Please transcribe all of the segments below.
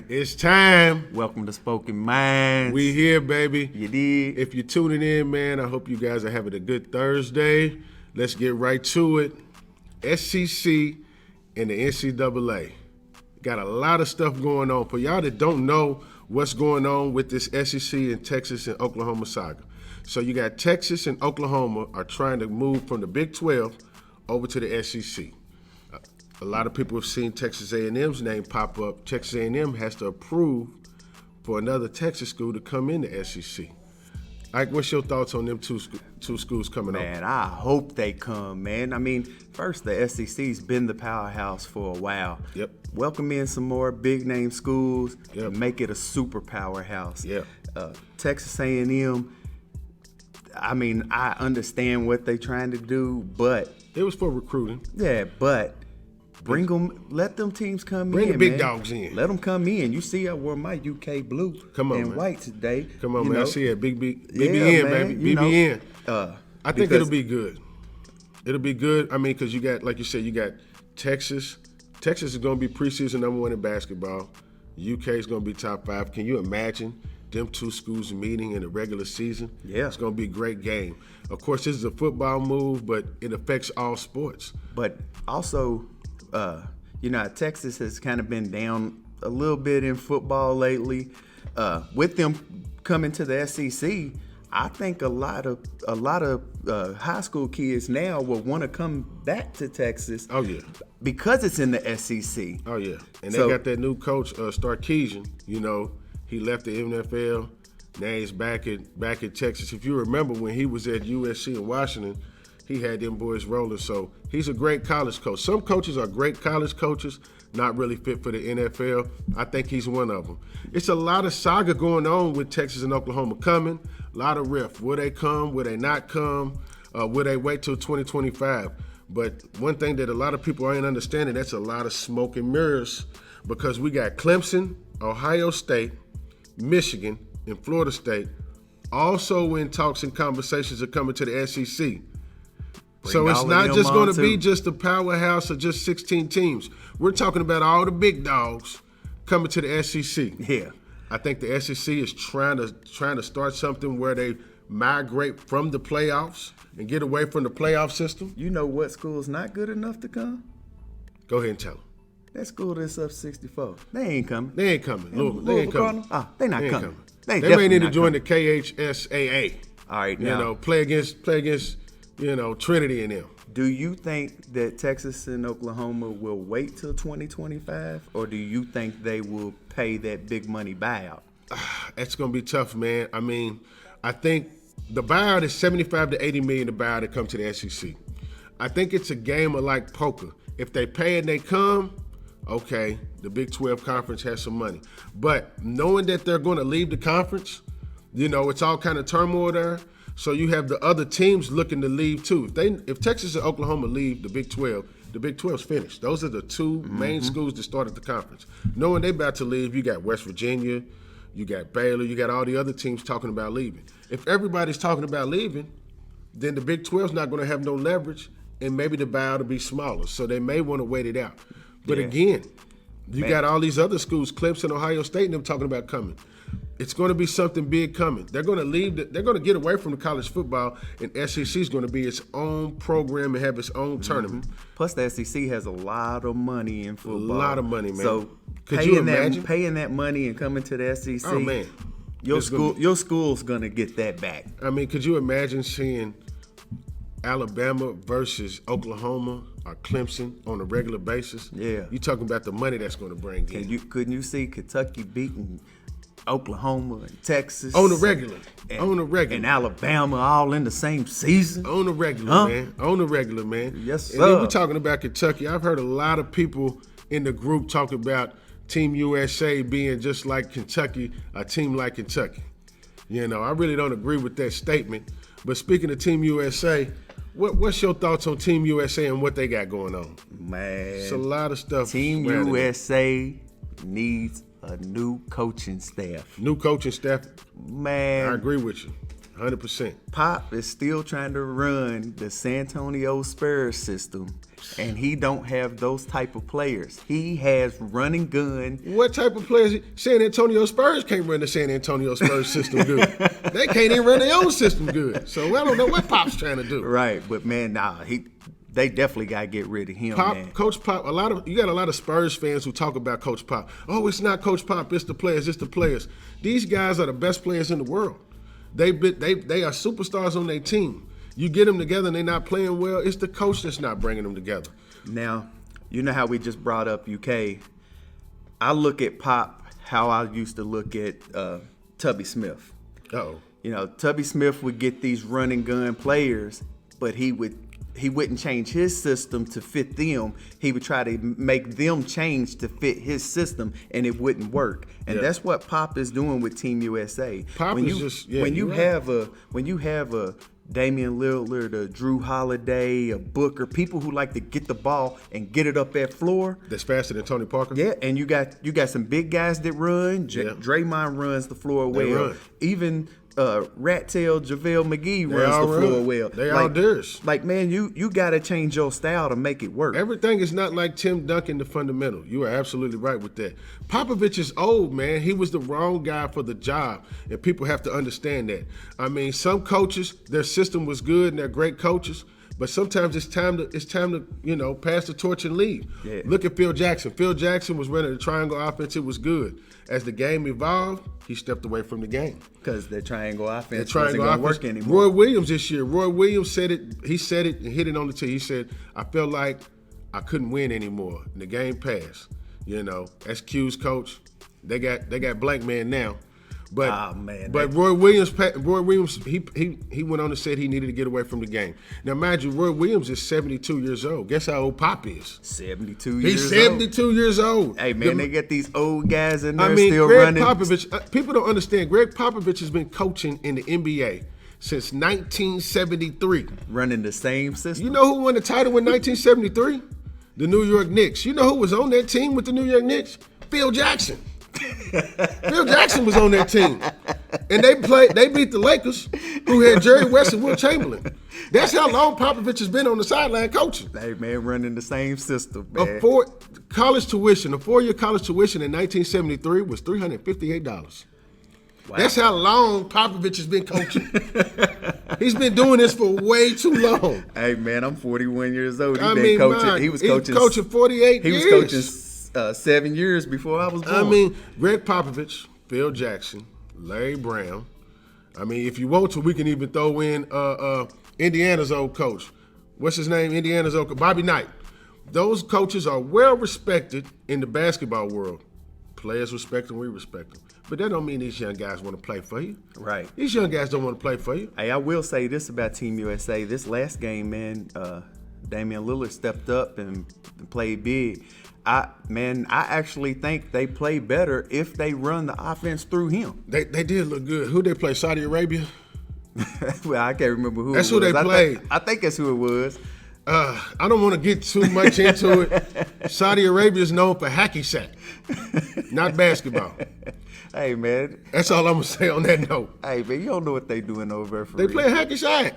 It's time. Welcome to Spoken Minds. We here, baby. You did. If you're tuning in, man, I hope you guys are having a good Thursday. Let's get right to it. SEC and the NCAA. Got a lot of stuff going on. For y'all that don't know what's going on with this SEC and Texas and Oklahoma saga. So you got Texas and Oklahoma are trying to move from the Big 12 over to the SEC. A lot of people have seen Texas A&M's name pop up. Texas A&M has to approve for another Texas school to come in the SEC. Ike, what's your thoughts on them two schools coming up? Man, I hope they come, man. I mean, first, the SEC's been the powerhouse for a while. Yep. Welcome in some more big-name schools Yep. and make it a super powerhouse. Yeah. Texas A&M, I mean, I understand what they're trying to do, but It was for recruiting. yeah, but bring them, let them teams come Bring in. the big man. dogs in. Let them come in. You see, I wore my UK blue Come on, and man. white today. Come on, you man. I know? see it. BBN, Yeah, man, baby. you know, BBN. I think because- it'll be good. It'll be good. I mean, because you got, like you said, you got Texas. Texas is going to be preseason number one in basketball. UK is going to be top 5. Can you imagine them two schools meeting in the regular season? Yeah. It's going to be a great game. Of course, this is a football move, but it affects all sports. But also, Texas has kind of been down a little bit in football lately. With them coming to the SEC, I think a lot of high school kids now will want to come back to Texas. Oh, yeah. Because it's in the SEC. Oh, yeah. And they So- got that new coach, Sarkisian. You know, he left the NFL. Now he's back at Texas. If you remember when he was at USC in Washington, he had them boys rolling. So he's a great college coach. Some coaches are great college coaches, not really fit for the NFL. I think he's one of them. It's a lot of saga going on with Texas and Oklahoma coming. A lot of riff. Will they come? Will they not come? Will they wait till 2025? But one thing that a lot of people ain't understanding, that's a lot of smoke and mirrors, because we got Clemson, Ohio State, Michigan, and Florida State also in talks and conversations are coming to the SEC. So it's all of not them just going to on, be too. just a powerhouse of just 16 teams. We're talking about all the big dogs coming to the SEC. Yeah. I think the SEC is trying to start something where they migrate from the playoffs and get away from the playoff system. You know what school's not good enough to come? Go ahead and tell them. That school that's up 64. They ain't coming. They ain't coming. Louisville, they ain't coming. Cardinals? They not They ain't coming. They may definitely need to not join the coming. KHSAA. All right, You now, know, play against Trinity and them. do you think that Texas and Oklahoma will wait till 2025, or do you think they will pay that big money buyout? That's going to be tough, man. I mean, I think the buyout is 75 to 80 million to buyout to come to the SEC. I think it's a game of like poker. If they pay and they come, okay, the Big 12 conference has some money. But knowing that they're going to leave the conference, you know, it's all kind of turmoil there. So you have the other teams looking to leave too. If Texas and Oklahoma leave the Big 12, the Big 12's finished. Those are the two main schools that started the conference. Knowing they're about to leave, you got West Virginia, you got Baylor, you got all the other teams talking about leaving. If everybody's talking about leaving, then the Big 12's not going to have no leverage, and maybe the buyout will be smaller. So they may want to wait it out. But Yeah. again, you got all these other schools, Clemson, Ohio State, and them talking about coming. It's going to be something big coming. They're going to leave. They're going to get away from the college football, and SEC is going to be its own program and have its own tournament. Plus, the SEC has a lot of money in football. lot of money, man. So Could you paying imagine? paying that money and coming to the SEC, Oh, man. your It's gonna your school's gonna get that back. I mean, could you imagine seeing Alabama versus Oklahoma or Clemson on a regular basis? Yeah. You talking about the money that's going to bring in. Couldn't you see Kentucky beating Oklahoma and Texas On the regular. and, On the regular. and Alabama all in the same season? On the regular, Huh? man. On the regular, man. Yes, And then sir. we're talking about Kentucky. I've heard a lot of people in the group talk about Team USA being just like Kentucky, a team like Kentucky. You know, I really don't agree with that statement. But speaking of Team USA, what's your thoughts on Team USA and what they got going on? Man, It's a lot of stuff. Team surrounding it. USA needs a new coaching staff. New coaching staff. I Man, agree with you. 100%. Pop is still trying to run the San Antonio Spurs system, and he don't have those type of players. He has running gun. What type of players? San Antonio Spurs can't run the San Antonio Spurs system good. They can't even run their own system good. So I don't know what Pop's trying to do. Right, but man, they definitely got to get rid of him, Pop, man. Coach Pop, you got a lot of Spurs fans who talk about Coach Pop. Oh, it's not Coach Pop, it's the players, it's the players. These guys are the best players in the world. They are superstars on their team. You get them together and they're not playing well, it's the coach that's not bringing them together. Now, you know how we just brought up UK. I look at Pop how I used to look at Tubby Smith. Uh-oh. You know, Tubby Smith would get these running gun players, but he wouldn't change his system to fit them. He would try to make them change to fit his system, and it wouldn't work. And that's what Pop is doing with Team USA. Pop is just when you have a Damian Lillard, a Drew Holiday, a Booker, people who like to get the ball and get it up that floor. That's faster than Tony Parker. Yeah, and you got some big guys that run. Draymond runs the floor well. Even Rat Tail JaVale McGee runs the floor well. They all theirs. Like, man, you got to change your style to make it work. Everything is not like Tim Duncan, the fundamental. You are absolutely right with that. Popovich is old, man. He was the wrong guy for the job, and people have to understand that. I mean, some coaches, their system was good, and they're great coaches. But sometimes it's time to pass the torch and leave. Yeah. Look at Phil Jackson. Phil Jackson was running the triangle offense. It was good. As the game evolved, he stepped away from the game. Because the triangle offense wasn't going to work anymore. Roy Williams this year. Roy Williams said it. He said it and hit it on the tee. He said, "I felt like I couldn't win anymore, and the game passed." You know, that's Q's coach. They got blank man now. But Roy Williams, he went on and said he needed to get away from the game. Now, mind you, Roy Williams is 72 years old. Guess how old Pop is? 72 years old. He's 72 years old. Hey, man, they get these old guys in there still Greg running. Popovich, people don't understand. Greg Popovich has been coaching in the NBA since 1973. Running the same system. You know who won the title in 1973? The New York Knicks. You know who was on that team with the New York Knicks? Phil Jackson. Phil Jackson was on that team. And they beat the Lakers, who had Jerry West and Will Chamberlain. That's how long Popovich has been on the sideline coaching. Hey, man, running the same system, man. A 4-year college tuition in 1973 was $358. Wow. That's how long Popovich has been coaching. He's been doing this for way too long. Hey, man, I'm 41 years old. He was coaching 48 years. He was coaching 7 years before I was born. I mean, Greg Popovich, Phil Jackson, Larry Brown. I mean, if you want to, we can even throw in Indiana's old coach. What's his name? Indiana's old coach, Bobby Knight. Those coaches are well respected in the basketball world. Players respect them, we respect them. But that don't mean these young guys want to play for you. Right. These young guys don't want to play for you. Hey, I will say this about Team USA. This last game, man, Damian Lillard stepped up and played big. I actually think they play better if they run the offense through him. They did look good. Who they play? Saudi Arabia? Well, I can't remember who. That's who they played. I think that's who it was. I don't want to get too much into it. Saudi Arabia is known for hacky sack, not basketball. Hey, man. That's all I'm going to say on that note. Hey, man, you don't know what they doing over for They play hacky sack.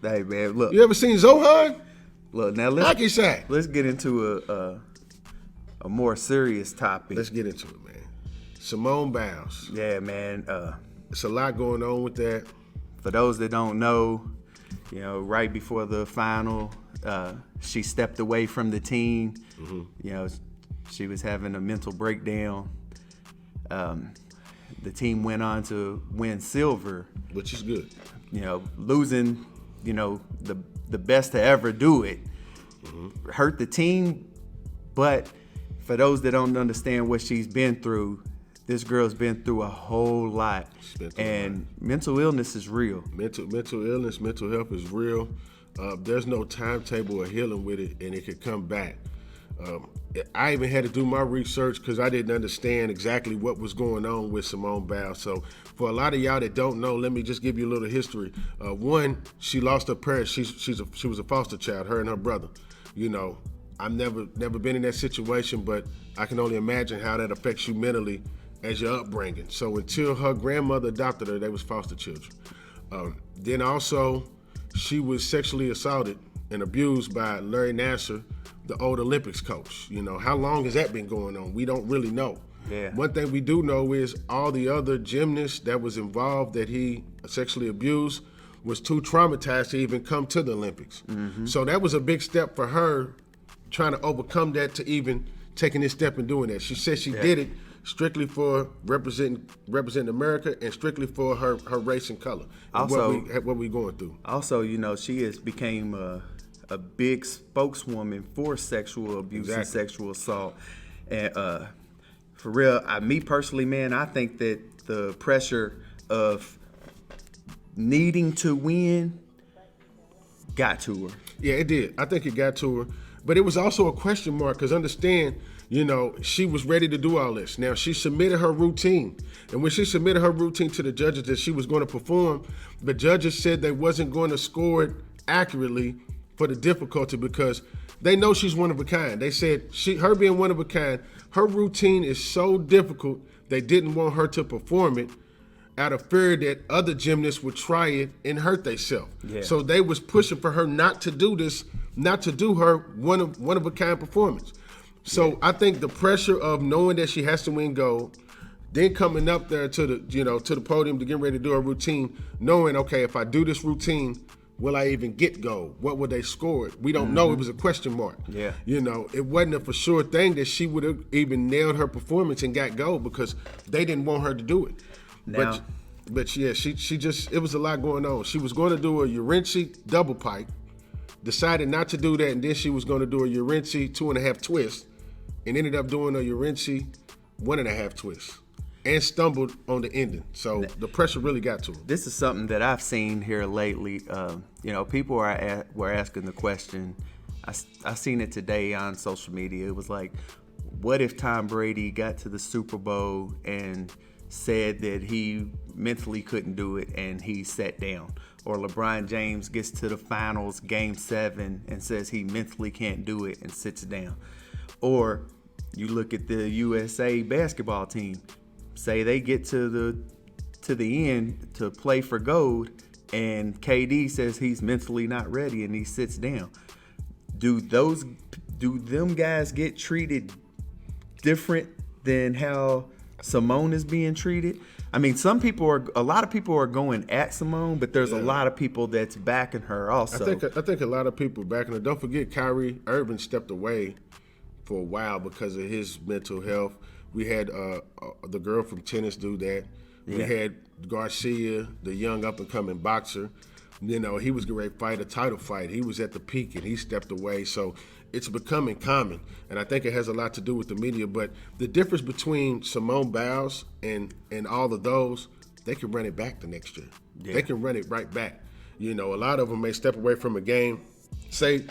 Hey, man, look. You ever seen Zohan? Look, now hacky sack. Let's get into a more serious topic. Let's get into it, man. Simone Biles. Yeah, man. It's a lot going on with that. For those that don't know, you know, right before the final, she stepped away from the team. Mm-hmm. You know, she was having a mental breakdown. The team went on to win silver, which is good. You know, losing, you know, the best to ever do it, hurt the team. But for those that don't understand what she's been through, this girl's been through a whole lot. And mental illness is real. Mental illness, mental health is real. There's no timetable of healing with it, and it could come back. I even had to do my research because I didn't understand exactly what was going on with Simone Biles. So for a lot of y'all that don't know, let me just give you a little history. One, she lost her parents. She was a foster child, her and her brother. You know, I've never been in that situation, but I can only imagine how that affects you mentally as your upbringing. So until her grandmother adopted her, they was foster children. Then also, she was sexually assaulted and abused by Larry Nassar, the old Olympics coach. How long has that been going on? We don't really know. Yeah. One thing we do know is all the other gymnasts that was involved that he sexually abused was too traumatized to even come to the Olympics. Mm-hmm. So that was a big step for her, trying to overcome that to even taking this step and doing that. She said she did it strictly for representing America and strictly for her race and color. And Also, what we going through. Also, she has became a big spokeswoman for sexual abuse and sexual assault. And for real, me personally, man, I think that the pressure of needing to win got to her. Yeah, it did. I think it got to her. But it was also a question mark because understand, she was ready to do all this. Now, she submitted her routine. And when she submitted her routine to the judges that she was going to perform, the judges said they wasn't going to score it accurately for the difficulty because they know she's one of a kind. They said her being one of a kind, her routine is so difficult, they didn't want her to perform it out of fear that other gymnasts would try it and hurt themselves. Yeah. So they was pushing for her not to do this, not to do her one of a kind performance. So I think the pressure of knowing that she has to win gold, then coming up there to the podium to get ready to do her routine, knowing, okay, if I do this routine, will I even get gold? What would they score it? We don't know. It was a question mark. Yeah. It wasn't a for sure thing that she would have even nailed her performance and got gold because they didn't want her to do it. Now, but yeah, she just, it was a lot going on. She was going to do a Urinci double pike, decided not to do that, and then she was going to do a Urinci 2.5 twist, and ended up doing a Urinci 1.5 twist, and stumbled on the ending. So the pressure really got to her. This is something that I've seen here lately. People were asking the question. I seen it today on social media. It was like, what if Tom Brady got to the Super Bowl and said that he mentally couldn't do it and he sat down? Or LeBron James gets to the finals, game 7, and says he mentally can't do it and sits down. Or you look at the USA basketball team, say they get to the end to play for gold, and KD says he's mentally not ready and he sits down. Do them guys get treated different than how Simone is being treated? I mean, a lot of people are going at Simone, but there's a lot of people that's backing her also. I think a lot of people backing her. Don't forget, Kyrie Irving stepped away for a while because of his mental health. We had the girl from tennis do that. Yeah. We had Garcia, the young up-and-coming boxer. He was getting ready to fight a title fight. He was at the peak, and he stepped away. So it's becoming common, and I think it has a lot to do with the media. But the difference between Simone Biles and all of those, they can run it back the next year. Yeah. They can run it right back. A lot of them may step away from a game. Say,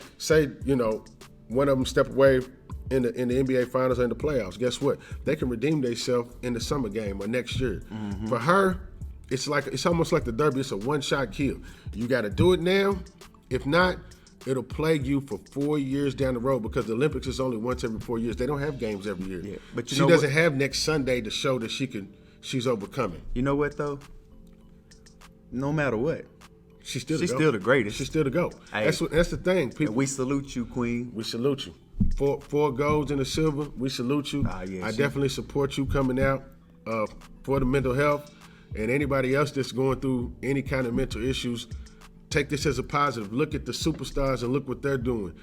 one of them step away in the NBA Finals and the playoffs. Guess what? They can redeem themselves in the summer game or next year. Mm-hmm. For her, it's almost like the Derby. It's a one-shot kill. You got to do it now. If not, it'll plague you for 4 years down the road because the Olympics is only once every 4 years. They don't have games every year. Yeah, but she doesn't have next Sunday to show that she's overcoming. You know what though? No matter what, she's still the greatest. She's still the GOAT. Hey, that's the thing. People, we salute you, Queen. We salute you. Four golds and a silver. We salute you. I definitely support you coming out for the mental health, and anybody else that's going through any kind of mental issues. Take this as a positive. Look at the superstars and look what they're doing.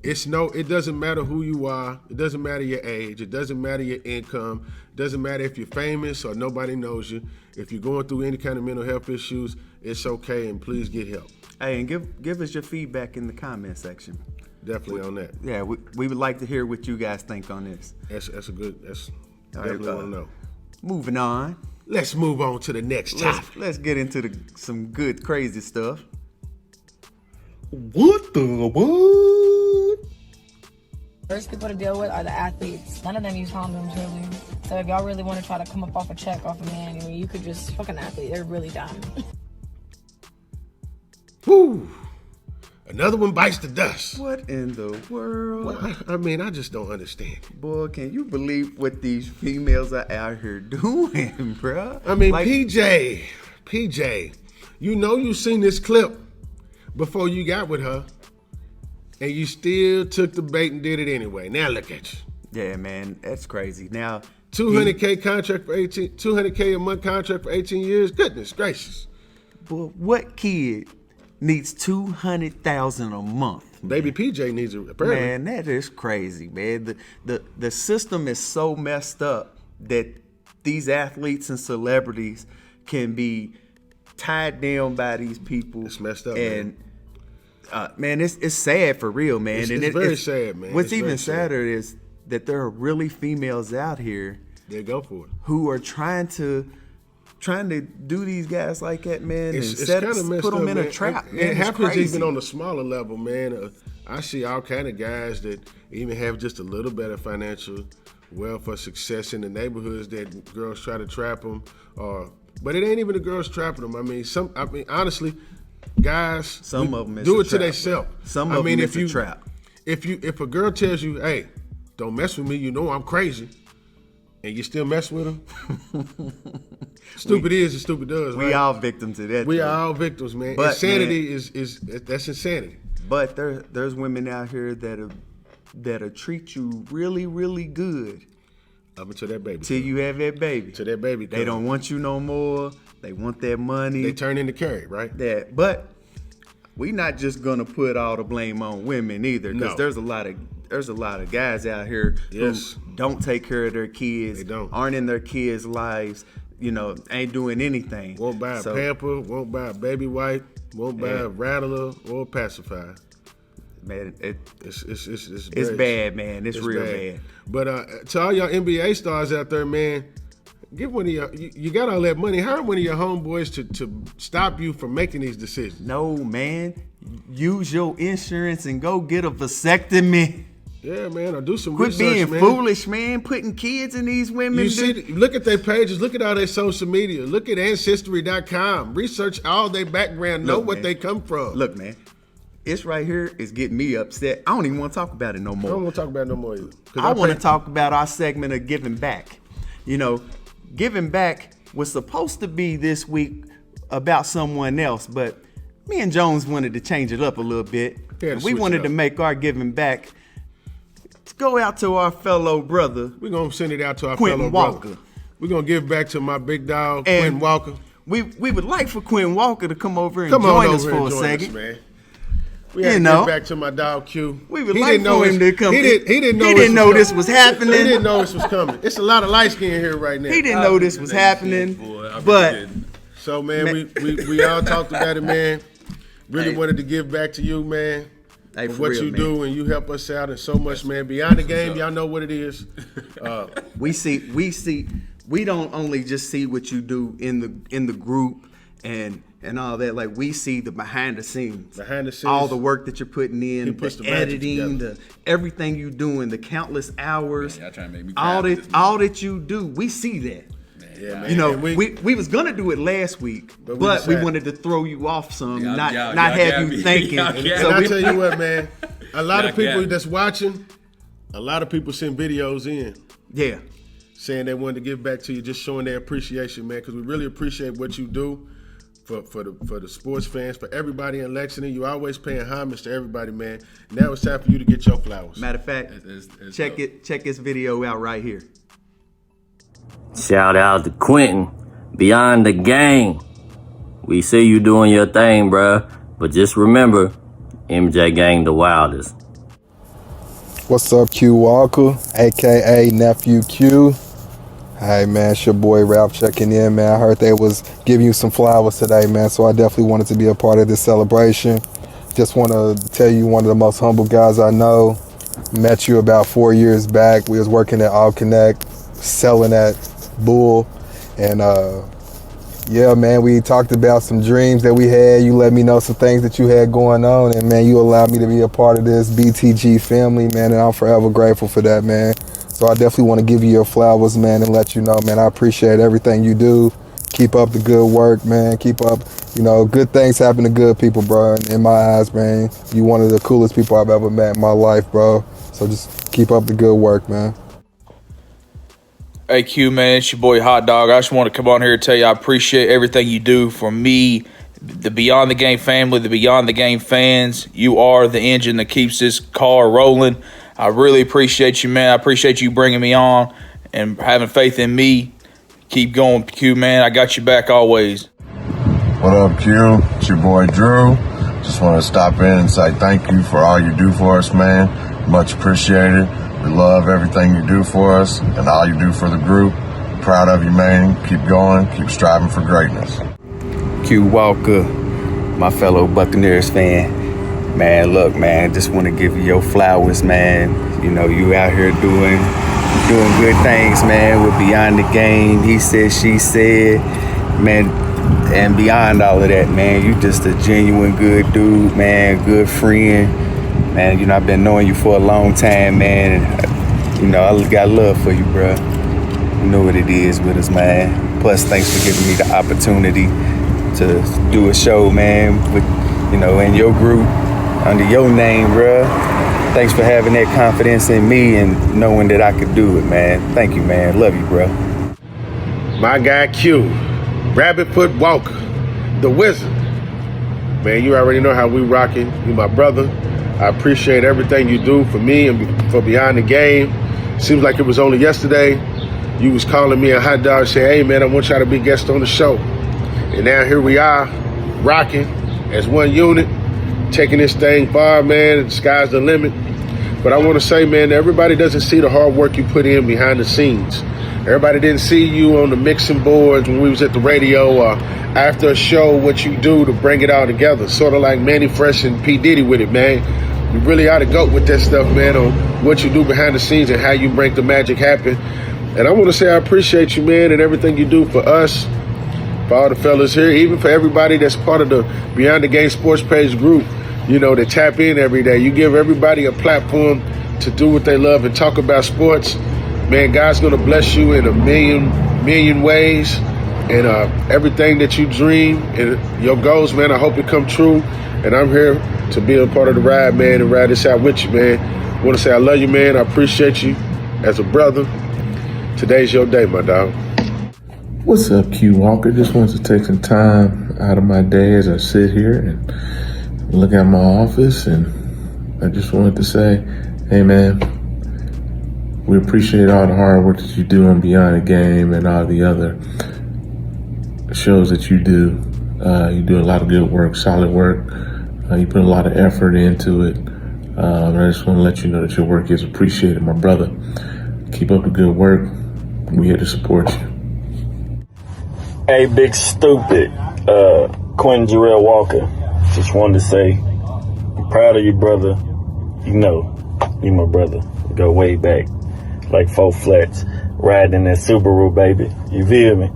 It doesn't matter who you are. It doesn't matter your age. It doesn't matter your income. It doesn't matter if you're famous or nobody knows you. If you're going through any kind of mental health issues, it's okay, and please get help. Hey, and give us your feedback in the comment section. Definitely on that. Yeah, we would like to hear what you guys think on this. That's definitely want to know. Moving on. Let's move on to the next topic. Let's get into some good, crazy stuff. What the what? First people to deal with are the athletes. None of them use condoms, really. So if y'all really want to try to come up off a check off a man, you could just fuck an athlete. They're really dumb. Woo! Another one bites the dust. What in the world? Well, I mean, I just don't understand. Boy, can you believe what these females are out here doing, bruh? I mean, like, PJ, You know you seen this clip before you got with her, and you still took the bait and did it anyway. Now look at you. Yeah, man, that's crazy. Now $200K contract for 18, $200K a month contract for 18 years. Goodness gracious. But what kid needs $200,000 a month? Baby PJ needs it apparently. Man, that is crazy, man. The system is so messed up that these athletes and celebrities can be tied down by these people. It's messed up, and man, it's sad for real, man. It's very sad, man. What's It's even very sad. sadder is that there are really females out here They go for it. who are trying to do these guys like that, man, It's and kind of messed put up, them in man. a trap. It Man, it's happens crazy. even on a smaller level, man. I see all kind of guys that even have just a little better financial wealth or success in the neighborhoods that girls try to trap them. But it ain't even the girls trapping them. I mean, honestly, guys, Some of them do it's it a to trap, themselves. Some of them it's a trap. If a girl tells you, "Hey, don't mess with me," you know I'm crazy, and you still mess with them. Stupid is and stupid does. We right? all victims of that. We too. are all victims, man. But, Insanity is that's insanity. But there's women out here that'll treat you really, really good Up until that baby. till you have that baby. Till that baby. They come. don't want you no more. They want that money. They turn into carry, right? But we not just gonna put all the blame on women either, because No. there's a lot of guys out here Yes. who don't take care of their kids. They don't. Aren't in their kids' lives. Ain't doing anything. Won't buy a pamper, won't buy a baby wipe, won't buy a rattler or a pacifier. Man, It's it's bad, man. It's real bad. But to all y'all NBA stars out there, man, get one of you got all that money. Hire one of your homeboys to stop you from making these decisions. No, man. Use your insurance and go get a vasectomy. Yeah, man, or do some Quit research, being man. foolish, man. Putting kids in these women. Look at their pages. Look at all their social media. Look at Ancestry.com. Research all their background. Know Look, what man. they come from. Look, man. It's right here. It's getting me upset. I don't even want to talk about it no I more. don't want to talk about it no more either. 'Cause I want to talk about our segment of giving back. Giving back was supposed to be this week about someone else, but me and Jones wanted to change it up a little bit. Yeah, We switch it wanted up. to make our giving back to go out to our fellow brother. We're going to send it out to our Quentin fellow Walker. brother. We're going to give back to my big dog, And Quentin Walker. We would like for Quentin Walker to come over and Come on join over us here for and a join second. us, man. We had to give back to my dog Q. We would He like didn't know for him to come. He didn't know, He didn't know this was happening. He didn't know this was coming. It's a lot of light skin here right now. He didn't know this was happening. But So, man, we all talked about it, man. Really Hey. wanted to give back to you, man. Hey, for for what real, you man. do, and you help us out and so much, man. Beyond the game, y'all know what it is. we don't only just see what you do in the group and all that. Like, we see the behind the scenes. Behind the scenes. All the work that you're putting in, He puts the the magic editing, together. everything you doing, the countless hours, Man, y'all trying to make me all cry. all that you do. We see that. Yeah, man. You know, And we was gonna do it last week, But we but we decided- wanted to throw you off some, Y'all- not y'all have got you me. thinking. Y'all got And So I we, tell you what, man, a lot of Y'all got people me. that's watching, a lot of people send videos in yeah, saying they wanted to give back to you, just showing their appreciation, man, because we really appreciate what you do for the sports fans, for everybody in Lexington. You always paying homage to everybody, man. Now it's time for you to get your flowers. matter of fact, It's check dope. check this video out right here. Shout out to Quentin. Beyond the game. We see you doing your thing, bruh. But just remember, MJ Gang the wildest. What's up, Q Walker, aka Nephew Q? Hey man, it's your boy Ralph checking in, man. I heard they was giving you some flowers today, man, so I definitely wanted to be a part of this celebration. Just want to tell you, one of the most humble guys I know. Met you about 4 years back. We was working at All Connect, selling at Bull, and yeah, man, we talked about some dreams that we had. You let me know some things that you had going on, and man, you allowed me to be a part of this BTG family, man, and I'm forever grateful for that, man. So I definitely want to give you your flowers, man, and let you know, man, I appreciate everything you do. Keep up the good work, man. Keep up, good things happen to good people, bro. And in my eyes, man, you one of the coolest people I've ever met in my life, bro. So just keep up the good work, man. Hey Q, man, it's your boy Hot Dog. I just want to come on here and tell you I appreciate everything you do for me, the Beyond the Game family, the Beyond the Game fans. You are the engine that keeps this car rolling. I really appreciate you, man. I appreciate you bringing me on and having faith in me. Keep going, Q, man. I got you back always. What up, Q? It's your boy, Drew. Just want to stop in and say thank you for all you do for us, man. Much appreciated. We love everything you do for us and all you do for the group. Proud of you, man. Keep going. Keep striving for greatness. Q Walker, my fellow Buccaneers fan. Man, look, man, just want to give you your flowers, man. You know, you out here doing good things, man, with Beyond the Game. He said, she said, man, and beyond all of that, man, you just a genuine good dude, man, good friend. Man, you know, I've been knowing you for a long time, man, and, you know, I got love for you, bro. You know what it is with us, man. Plus, thanks for giving me the opportunity to do a show, man, with, you know, in your group, under your name, bruh. Thanks for having that confidence in me and knowing that I could do it, man. Thank you, man. Love you, bro. My guy Q, Rabbit Foot Walker, the Wizard. Man, you already know how we rocking. You my brother. I appreciate everything you do for me and for Beyond the Game. Seems like it was only yesterday. You was calling me a hot dog saying, hey, man, I want y'all to be guest on the show. And now here we are, rocking as one unit, taking this thing far, man. The sky's the limit. But I want to say, man, everybody doesn't see the hard work you put in behind the scenes. Everybody didn't see you on the mixing boards when we was at the radio or after a show, what you do to bring it all together. Sort of like Manny Fresh and P. Diddy with it, man. You really ought to go with that stuff, man, on what you do behind the scenes and how you make the magic happen. And I want to say I appreciate you, man, and everything you do for us, for all the fellas here, even for everybody that's part of the Beyond the Game Sports Page group, you know, that tap in every day. You give everybody a platform to do what they love and talk about sports. Man, God's going to bless you in a million ways. And everything that you dream and your goals, man, I hope it come true. And I'm here to be a part of the ride, man, and ride this out with you, man. I want to say I love you, man. I appreciate you as a brother. Today's your day, my dog. What's up, Q Walker? Just wanted to take some time out of my day as I sit here and look at my office. And I just wanted to say, hey, man, we appreciate all the hard work that you do on Beyond the Game and all the other shows that you do. You do a lot of good work, solid work. You put a lot of effort into it. I just want to let you know that your work is appreciated, my brother. Keep up the good work. We're here to support you. Hey, big stupid, Quentin Jarrell Walker. Just wanted to say, I'm proud of you, brother. You know, you my brother. We go way back, like 4 flats, riding in that Subaru, baby. You feel me?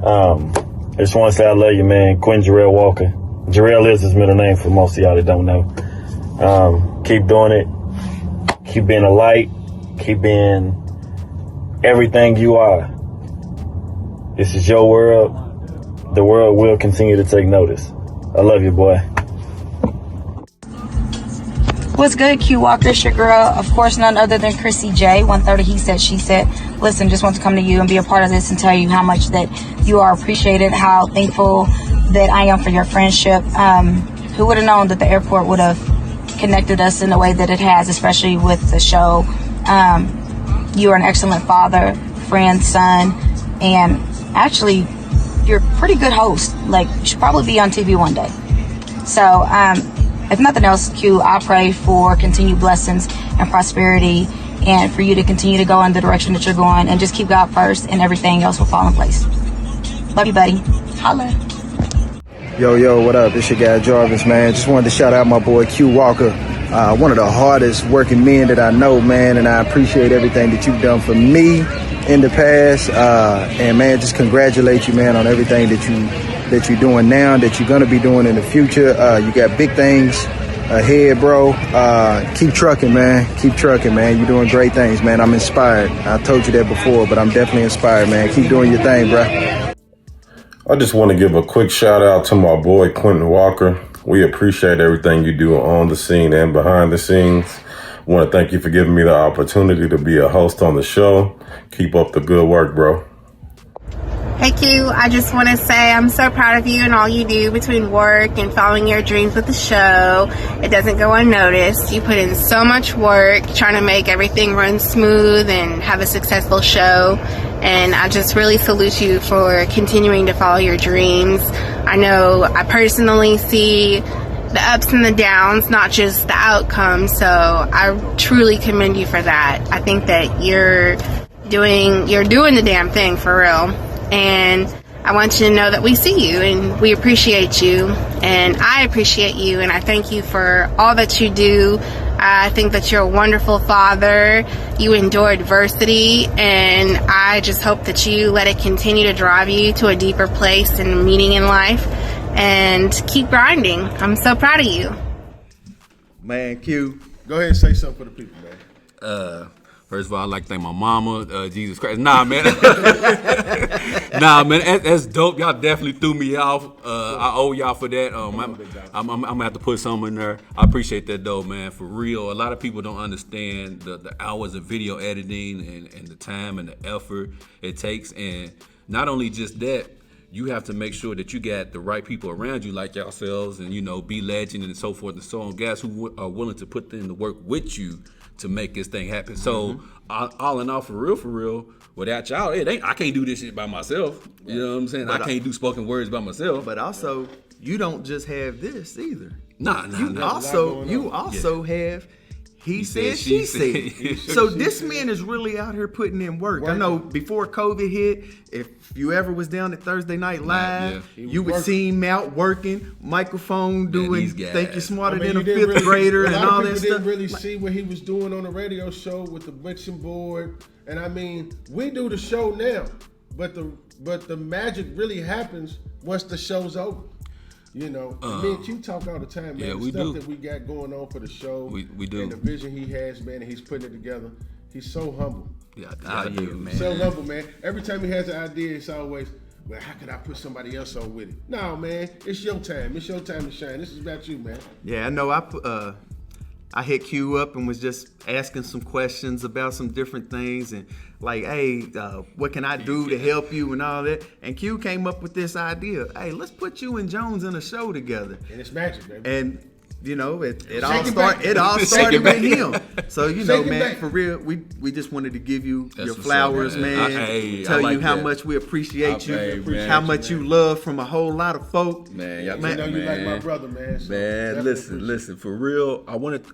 I just want to say I love you, man. Quentin Jarrell Walker. Jarrell is his middle name for most of y'all that don't know. Keep doing it. Keep being a light. Keep being everything you are. This is your world. The world will continue to take notice. I love you, boy. What's good, Q Walker? It's your girl, of course, none other than Chrissy J. 130 He Said, She Said. Listen, just want to come to you and be a part of this and tell you how much that you are appreciated, how thankful that I am for your friendship. Who would have known that the airport would have connected us in the way that it has, especially with the show. You are an excellent father, friend, son, and actually, you're a pretty good host. Like, you should probably be on TV one day. So, if nothing else, Q, I pray for continued blessings and prosperity and for you to continue to go in the direction that you're going and just keep God first and everything else will fall in place. Love you, buddy. Holla. Yo, what up? It's your guy Jarvis, man. Just wanted to shout out my boy Q Walker, one of the hardest working men that I know, man, and I appreciate everything that you've done for me in the past. And man, just congratulate you, man, on everything that you're doing now, that you're gonna be doing in the future. You got big things ahead, bro. Keep trucking, man. Keep trucking, man. You're doing great things, man. I'm inspired. I told you that before, but I'm definitely inspired, man. Keep doing your thing, bro. I just want to give a quick shout out to my boy, Quentin Walker. We appreciate everything you do on the scene and behind the scenes. I want to thank you for giving me the opportunity to be a host on the show. Keep up the good work, bro. Hey Q, I just want to say I'm so proud of you and all you do between work and following your dreams with the show. It doesn't go unnoticed. You put in so much work trying to make everything run smooth and have a successful show. And I just really salute you for continuing to follow your dreams. I know I personally see the ups and the downs, not just the outcomes. So I truly commend you for that. I think that you're doing the damn thing for real. And I want you to know that we see you and we appreciate you, and I appreciate you, and I thank you for all that you do. I think that you're a wonderful father. You endure adversity, and I just hope that you let it continue to drive you to a deeper place and meaning in life, and keep grinding. I'm so proud of you. Man, Q. Go ahead and say something for the people, man. First of all, I'd like to thank my mama, Jesus Christ. Nah, man. That's dope. Y'all definitely threw me off. I owe y'all for that. I'm gonna have to put something in there. I appreciate that though, man. For real, a lot of people don't understand the hours of video editing and the time and the effort it takes. And not only just that, you have to make sure that you got the right people around you, like yourselves, and be legend and so forth and so on. Guys who are willing to put in the work with you to make this thing happen. So all in all, for real, without y'all, I can't do this shit by myself. You know what I'm saying? I can't do spoken words by myself. But also, you don't just have this either. Nah. You also have He said, she said. So this man is really out here putting in work. I know before COVID hit, if you ever was down at Thursday Night Live, you would see him out working, microphone doing, think you're smarter than a fifth grader and all that stuff. Didn't really see what he was doing on the radio show with the mixing board. And I mean, we do the show now, but the magic really happens once the show's over. You know, me and Q talk all the time, man. Yeah, the stuff that we got going on for the show, we do, and the vision he has, man, and he's putting it together. He's so humble. Yeah, I do, man. So humble, man. Every time he has an idea, it's always, well, how can I put somebody else on with it? No, man, it's your time. It's your time to shine. This is about you, man. Yeah, I know. I hit Q up and was just asking some questions about some different things and like, hey, what can I do to help you and all that? And Q came up with this idea. Hey, let's put you and Jones in a show together. And it's magic, baby. And you know, it all started with him. So you know, man, for real, we just wanted to give you your flowers, man. Tell you how much we appreciate you, how much you love from a whole lot of folk. Man, you know you like my brother, man. So man, listen, for real, I wanted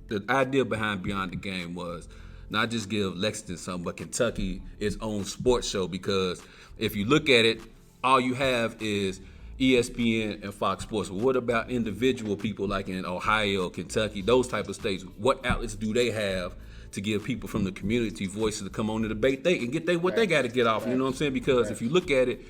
the idea behind Beyond the Game was not just give Lexington something, but Kentucky its own sports show, because if you look at it, all you have is ESPN and Fox Sports. What about individual people like in Ohio, Kentucky, those type of states? What outlets do they have to give people from the community voices to come on to debate they and get what they got to get off? You know what I'm saying? Because if you look at it,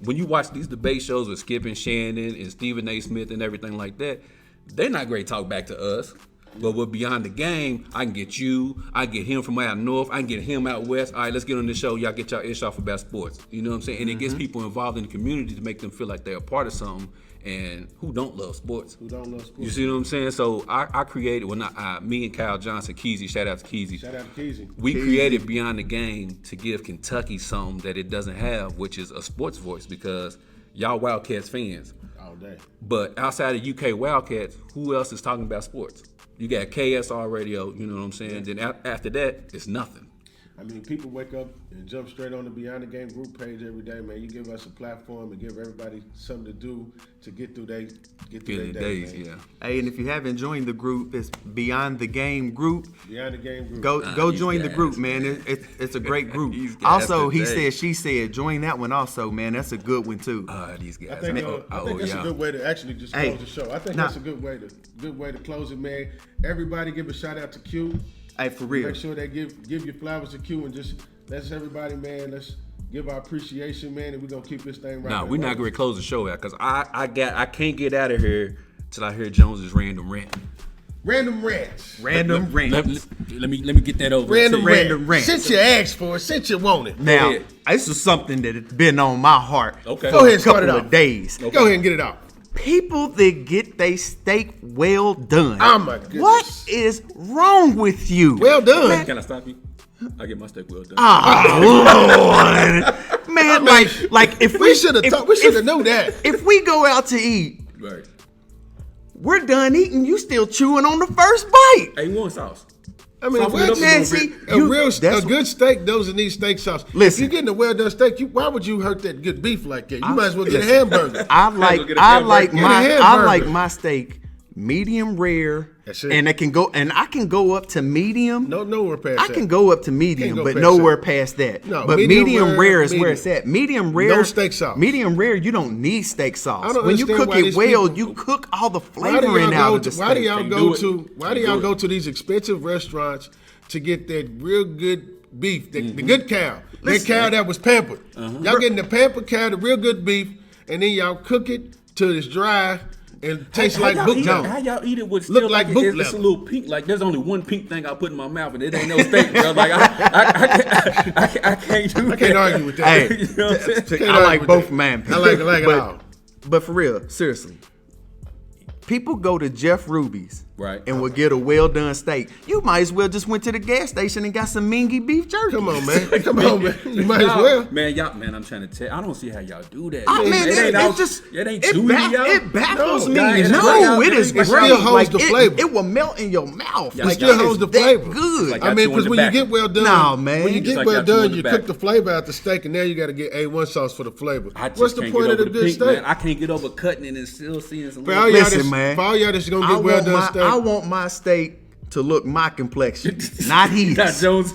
when you watch these debate shows with Skip and Shannon and Stephen A. Smith and everything like that, they're not great talk back to us. But with Beyond the Game, I can get you, I get him from out north, I can get him out west. All right, let's get on this show. Y'all get y'all ish off about sports. You know what I'm saying? And it gets people involved in the community to make them feel like they're a part of something. And who don't love sports? Who don't love sports? You see what I'm saying? So I created, me and Kyle Johnson, Keezy, shout out to Keezy. Shout out to Keezy. We created Beyond the Game to give Kentucky something that it doesn't have, which is a sports voice, because y'all Wildcats fans. All day. But outside of UK Wildcats, who else is talking about sports? You got KSR Radio, you know what I'm saying? Then after that, it's nothing. I mean, people wake up and jump straight on the Beyond the Game group page every day, man. You give us a platform and give everybody something to do to get through their days, yeah. Hey, and if you haven't joined the group, it's Beyond the Game group. Beyond the Game group. Go join the group, man. It's a great group. Also, he said, she said, join that one also, man. That's a good one too. These guys. I think that's a good way to actually just close the show. I think that's a good way to close it, man. Everybody give a shout out to Q. Hey, for real. Make sure they give your flowers to Q and just let's everybody, man. Let's give our appreciation, man, and we're gonna keep this thing right. Nah, we're not gonna close the show out because I can't get out of here till I hear Jones's random rant. Random rants. Let me get that over. Random rant. Since you asked for it, since you want it. Now, this is something that has been on my heart. Okay. Go ahead and start it off. Days. Okay. Go ahead and get it out. People that get their steak well done. Oh my goodness. What is wrong with you? Well done. Can I stop you? I get my steak well done. Oh, Lord. Man, saying? Like if we should have known that. If we go out to eat, Right. we're done eating. You still chewing on the first bite. Hey, you want sauce? I mean, Soften it up a man, little see, bit. a good steak doesn't need steak sauce. Listen. If you're getting a well done steak, why would you hurt that good beef like that? You might as well get a hamburger. I like hamburger. my steak medium rare, That's it. and I can go up to medium. Nowhere past I that. can go up to medium, go but past nowhere that. past that. No, but medium rare is where it's at. Medium rare, No steak sauce. Medium rare, you don't need steak sauce. I don't When you understand cook why it these well, people- you cook all the Why do flavoring y'all out go of the to? steak. Why do y'all Can't go do it. to? Why do Can't y'all do go it. to these expensive restaurants to get that real good beef, the good cow, that cow that was pampered? Y'all getting the pampered cow, the real good beef, and then y'all cook it till it's dry and tastes like boot How leather. y'all eat it with Look still like like boot it's a leather. little pink? Like there's only one pink thing I put in my mouth, and it ain't no steak, bro. Like I can't do that. I can't argue with that. Hey, You know what I'm saying? Can't I argue like with both that. man. I like it all. But for real, seriously, people go to Jeff Ruby's, Right. and will get a well done steak. You might as well just went to the gas station and got some mingy beef jerky. Come on, man. Come on, man. You might as Y'all- well. Man, I'm trying to tell. I don't see how y'all do that. Oh, man, it ain't out- just it ain't chewy, y'all. it baffles No, me. guys, No, it's it is great. great. It still holds Like, the flavor. It will melt in your mouth. Yeah, It Like, still it's holds the that flavor. good. Like I mean, because when you get well done, Nah, man. when you Just get like well y'all chewing done, the you back. cook the flavor out the steak, and now you got to get A1 sauce for the flavor. I just What's the can't point get of the over good pink, steak? man. I can't get over cutting it and still seeing some. For all little- y'all Listen, that's, man. for all y'all that's gonna get well done steak, I want my steak to look my complexion, not his. Not Jones.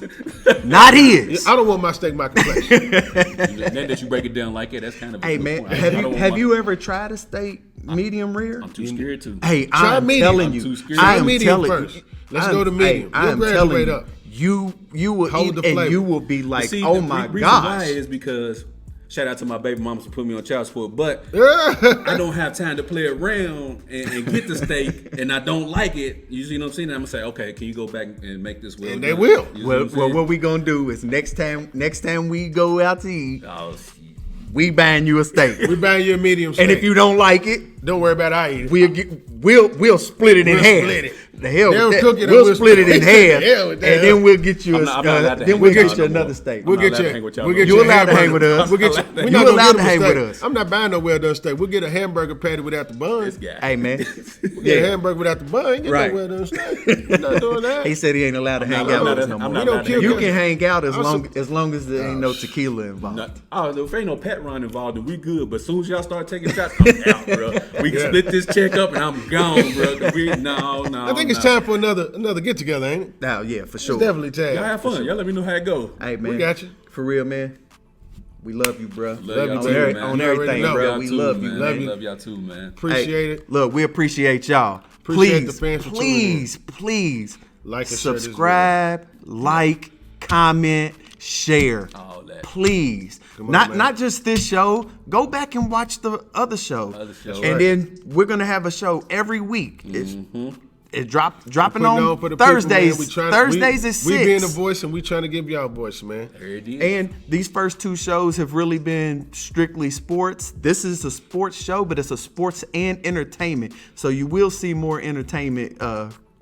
Not his. I don't want my steak my complexion. Then that you break it down like it, that's kind of. a Hey good man, point. I have don't you want have my- you ever tried a steak medium rare? I'm too scared to. Hey, Try I'm medium. telling I'm you, too scared. I Try am medium telling first. you. Let's go to medium. I We'll am graduate telling up. you, you will Hold eat the and flavor. you will be like, See, oh the my reason why gosh. is because shout out to my baby mamas for putting me on child support, but I don't have time to play around and get the steak, and I don't like it. You see what I'm saying? I'm gonna say, okay, can you go back and make this well? And done? they will. You see Well, I'm saying? what we gonna do is next time we go out to eat, Oh, shit. we buying you a steak. We buying you a medium steak. And if you don't like it, don't worry about it, I eat it. we'll split it in We'll half. split it. The hell They'll with that. cook it and We'll we'll split it in split it. half, Hell with and that. then we'll get you I'm not allowed to then hang we'll with get y'all you no more. another steak. We'll I'm get not you. allowed to hang with y'all We'll no get more. you. You allowed to hang with us. We'll get you. I'm We're allowed not You gonna allowed get to hang a with steak. us. I'm not buying no well done steak. We'll get a hamburger patty without the bun. This guy. Hey man, We'll get a hamburger without the bun. Ain't get Right. no well done steak. We're not doing that. he said he ain't allowed to hang not- out I'm with not- us no I'm more. not allowed allowed to to You hang can hang out as Also- long as there ain't no tequila involved. If ain't no pet run involved, then we good. But as soon as y'all start taking shots, I'm out, bro. We can split this check up, and I'm gone, bro. 'Cause no. I think it's time for another get together, ain't it? Now, yeah, for sure. It's definitely time. Y'all have fun. Y'all let me know how it go. Hey man, We got you. For real, man. We love you, bro. Love y'all you too, too, man. on You already everything, know. bro. Y'all We too, love you, man. man. Love y'all too, man. Appreciate it. Look, we appreciate y'all. Appreciate Please, the fans for tuning please, Like and share this subscribe, like, comment, share. All that. Please. on, Not man. not just this show. Go back and watch the other show. shows. And right. then we're gonna have a show every week. It's dropping Putting on for the people, man. Thursdays. We trying- Thursdays at 6. We being a voice, and we trying to give y'all a voice, man. There it is. And these first 2 shows have really been strictly sports. This is a sports show, but it's a sports and entertainment. So you will see more entertainment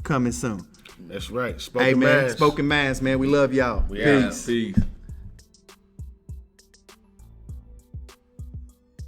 coming soon. That's right. Spoken Hey man, Minds. Spoken Minds, man. We love y'all. Yeah, Peace. peace.